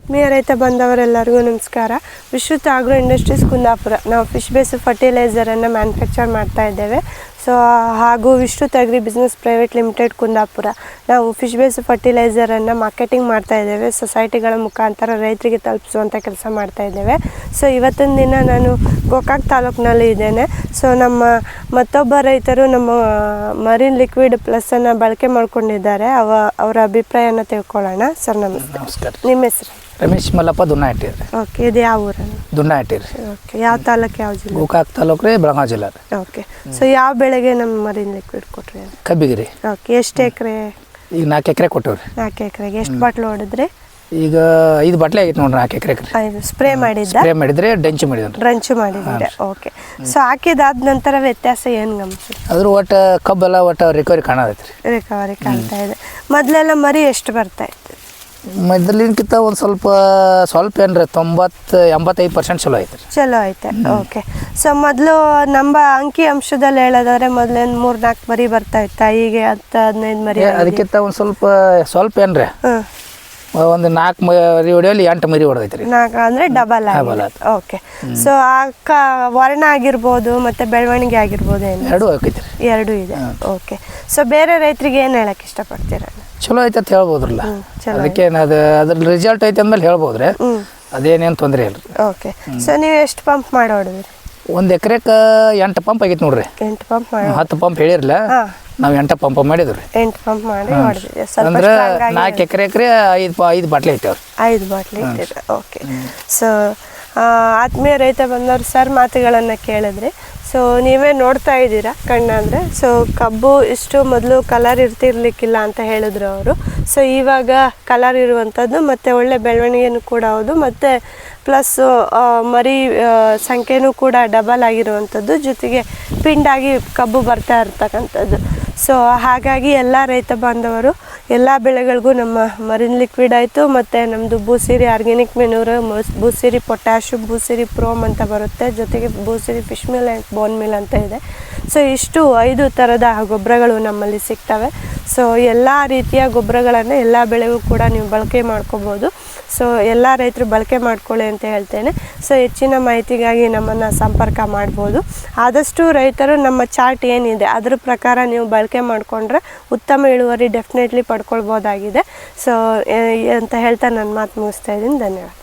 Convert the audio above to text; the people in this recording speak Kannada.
ಆತ್ಮೀಯ ರೈತ ಬಂದವರೆಲ್ಲರಿಗೂ ನಮಸ್ಕಾರ. Vishrut agro industries Kundapura. ನಾವು ಫಿಶ್ ಬೇಸ್ ಫರ್ಟಿಲೈಸರನ್ನು ಮ್ಯಾನುಫ್ಯಾಕ್ಚರ್ ಮಾಡ್ತಾ ಇದ್ದೇವೆ. ಸೊ ಹಾಗೂ Vishrut agri business private limited Kundapura ನಾವು ಫಿಶ್ ಬೇಸ್ ಫರ್ಟಿಲೈಸರನ್ನು ಮಾರ್ಕೆಟಿಂಗ್ ಮಾಡ್ತಾ ಇದ್ದೇವೆ. ಸೊಸೈಟಿಗಳ ಮುಖಾಂತರ ರೈತರಿಗೆ ತಲುಪಿಸುವಂಥ ಕೆಲಸ ಮಾಡ್ತಾ ಇದ್ದೇವೆ. ಸೊ ಇವತ್ತಿನ ದಿನ ನಾನು ಗೋಕಾಕ್ ತಾಲೂಕಿನಲ್ಲಿ ಇದ್ದೇನೆ. ಸೊ ನಮ್ಮ ಮತ್ತೊಬ್ಬ ರೈತರು ನಮ್ಮ ಮರೀನ್ ಲಿಕ್ವಿಡ್ ಪ್ಲಸ್ಸನ್ನು ಬಳಕೆ ಮಾಡ್ಕೊಂಡಿದ್ದಾರೆ. ಅವರ ಅಭಿಪ್ರಾಯನ ತಿಳ್ಕೊಳ್ಳೋಣ. ಸರ್ ನಮಸ್ತೆ. ನಮಸ್ಕಾರ. ನಿಮ್ಮ ಹೆಸರು? ರಮೇಶ್ ಮಲ್ಲಪ್ಪ ದುನ್ನಾಹಟ್ಟಿ. ಓಕೆ, ಇದು ಯಾವ ಊರನ್ನು? ದುನ್ನಾಹಟ್ಟಿ. ಓಕೆ, ಯಾವ ತಾಲೂಕು, ಯಾವ ಜಿಲ್ಲೆ? ಗೋಕಾಕ್ ತಾಲೂಕು ರೀ, ಬೆಳಗಾವಿ ಜಿಲ್ಲೆ. ಓಕೆ, ಸೊ ಯಾವ ಬೆಳೆಗೆ ನಮ್ಮ ಮರೀನ್ ಲಿಕ್ವಿಡ್ ಕೊಟ್ರಿ? ಕಬ್ಬಿಗೆ. ಓಕೆ, ಎಷ್ಟು ಎಕರೆ? ಈಗ 4 ಎಕರೆ ಕೊಟ್ಟವ್ರಿ. 4 ಎಕರೆಗೆ ಎಷ್ಟು ಬಾಟ್ಲು ಹೊಡೆದ್ರಿ? ಈಗ 5 ಬಾಟ್ಲೆ ಆಗೈತೆ ನೋಡ್ರಿ. 4 ಎಕರೆ 5 ಸ್ಪ್ರೇ ಮಾಡಿದ್ದ? ಸ್ಪ್ರೇ ಮಾಡಿದ್ರೆ ಡ್ರಂಚ್ ಮಾಡಿದ್ರಿ. ಡ್ರಂಚ್ ಮಾಡಿದ್ರೆ. ಓಕೆ, ಸೊ ಹಾಕಿದಾದ ನಂತರ ವ್ಯತ್ಯಾಸ ಏನು ಗಮನಿಸಿ? ಅದ್ರ ಒಟ್ಟು ಕಬ್ಬೆಲ್ಲ ಒಟ್ಟು ರಿಕವರಿ ಕಾಣತೈತ್ರಿ. ರಿಕವರಿ ಕಾಣ್ತಾ ಇದೆ. ಮೊದಲೆಲ್ಲ ಮರಿ ಎಷ್ಟು ಬರ್ತಾ ಇತ್ತು? ಮೊದಲಿನಕ್ಕಿಂತ ಒಂದು ಸ್ವಲ್ಪ ಏನ್ರಿ 90-85% ಚಲೋ ಐತ್ರಿ. ಚಲೋ ಐತೆ. ಓಕೆ, ಸೊ ಮೊದಲು ನಮ್ಮ ಅಂಕಿ ಅಂಶದಲ್ಲಿ ಹೇಳೋದಾದ್ರೆ ಮೊದಲೇನು 3-4 ಮರಿ ಬರ್ತಾ ಇತ್ತಾ? ಈಗ 10-15 ಮರಿ? ಅದಕ್ಕಿಂತ ಒಂದು ಸ್ವಲ್ಪ ಏನ್ರಿ ಒಂದು 4 ಮರಿ ಹೊಡೆಯಲ್ಲಿ 8 ಮರಿ ಹೊಡೆದೈತ್ರಿ. 4 ಅಂದರೆ ಡಬಲ್ ಆಗಿದೆ. ಓಕೆ, ಸೊ ವರ್ಣ ಆಗಿರ್ಬೋದು ಮತ್ತು ಬೆಳವಣಿಗೆ ಆಗಿರ್ಬೋದು, ಏನು ಎರಡೂ ಹಾಕೈತ್ರಿ? ಎರಡೂ ಇದೆ. ಓಕೆ, ಸೊ ಬೇರೆ ರೈತರಿಗೆ ಏನು ಹೇಳಕ್ಕೆ ಇಷ್ಟಪಡ್ತೀರ? ಚಲೋ ಐತೆ ಅಂತ ಹೇಳ್ಬೋದ್ರಲ್ಲ. ಅದಕ್ಕೆ ಅದ್ರ ರಿಸಲ್ಟ್ ಐತೆ ಅಂದ್ಮೇಲೆ ಹೇಳ್ಬೋದ್ರಿ. ಅದೇನೇನು ತೊಂದರೆ ಇಲ್ರಿ. ಓಕೆ, ಸೊ ನೀವು ಎಷ್ಟು ಪಂಪ್ ಮಾಡಿ ಹೊಡೆದ್ರಿ? 1 ಎಕರೆಗೆ 8 ಪಂಪ್ ಆಗೈತೆ ನೋಡ್ರಿ. 8 ಪಂಪ್ ಮಾಡಿ? 10 ಪಂಪ್ ಹೇಳಿರಲ್ಲ, ನಾವು 8 ಪಂಪ್ ಮಾಡಿದ್ರಿ. 8 ಪಂಪ್ ಮಾಡಿ ಹೊಡೆದಿದೆ. ಅಂದ್ರೆ 4 ಎಕರೆ 5 ಬಾಟ್ಲಿ ಐತೆ. 5 ಬಾಟ್ಲಿ ಇಟ್ಟಿದೆ. ಓಕೆ, ಸೊ ಆತ್ಮೀಯ ರೈತ ಬಂದವರು ಸರ್ ಮಾತುಗಳನ್ನು ಕೇಳಿದ್ರಿ. ಸೊ ನೀವೇ ನೋಡ್ತಾ ಇದ್ದೀರಾ ಕಣ್ಣಂದರೆ. ಸೊ ಕಬ್ಬು ಇಷ್ಟು ಮೊದಲು ಕಲರ್ ಇರ್ತಿರ್ಲಿಕ್ಕಿಲ್ಲ ಅಂತ ಹೇಳಿದ್ರು ಅವರು. ಸೊ ಇವಾಗ ಕಲರ್ ಇರುವಂಥದ್ದು ಮತ್ತು ಒಳ್ಳೆ ಬೆಳವಣಿಗೆನೂ ಕೂಡ ಹೌದು, ಮತ್ತು ಪ್ಲಸ್ಸು ಮರಿ ಸಂಖ್ಯೆನೂ ಕೂಡ ಡಬಲ್ ಆಗಿರುವಂಥದ್ದು, ಜೊತೆಗೆ ಪಿಂಡಾಗಿ ಕಬ್ಬು ಬರ್ತಾ ಇರ್ತಕ್ಕಂಥದ್ದು. ಸೊ ಹಾಗಾಗಿ ಎಲ್ಲ ರೈತ ಬಾಂಧವರು ಎಲ್ಲ ಬೆಳೆಗಳಿಗೂ ನಮ್ಮ ಮರೀನ್ ಲಿಕ್ವಿಡ್ ಆಯಿತು, ಮತ್ತು ನಮ್ಮದು Bhoosiri organic manure, Bhoosiri potash, Bhoosiri PROM ಅಂತ ಬರುತ್ತೆ, ಜೊತೆಗೆ Bhoosiri fish meal and bone meal ಅಂತ ಇದೆ. ಸೊ ಇಷ್ಟು 5 ಥರದ ಗೊಬ್ಬರಗಳು ನಮ್ಮಲ್ಲಿ ಸಿಗ್ತವೆ. ಸೊ ಎಲ್ಲ ರೀತಿಯ ಗೊಬ್ಬರಗಳನ್ನು ಎಲ್ಲ ಬೆಳೆಗೂ ಕೂಡ ನೀವು ಬಳಕೆ ಮಾಡ್ಕೋಬೋದು. ಸೊ ಎಲ್ಲ ರೈತರು ಬಳಕೆ ಮಾಡ್ಕೊಳ್ಳಿ ಅಂತ ಹೇಳ್ತೇನೆ. ಸೊ ಹೆಚ್ಚಿನ ಮಾಹಿತಿಗಾಗಿ ನಮ್ಮನ್ನು ಸಂಪರ್ಕ ಮಾಡ್ಬೋದು. ಆದಷ್ಟು ರೈತರು ನಮ್ಮ ಚಾರ್ಟ್ ಏನಿದೆ ಅದ್ರ ಪ್ರಕಾರ ನೀವು ಬಳಕೆ ಮಾಡಿಕೊಂಡ್ರೆ ಉತ್ತಮ ಇಳುವರಿ ಡೆಫಿನೆಟ್ಲಿ ಪಡ್ಕೊಳ್ಬೋದಾಗಿದೆ. ಸೊ ಅಂತ ಹೇಳ್ತಾ ನನ್ನ ಮಾತು ಮುಗಿಸ್ತಾ ಇದ್ದೀನಿ. ಧನ್ಯವಾದ.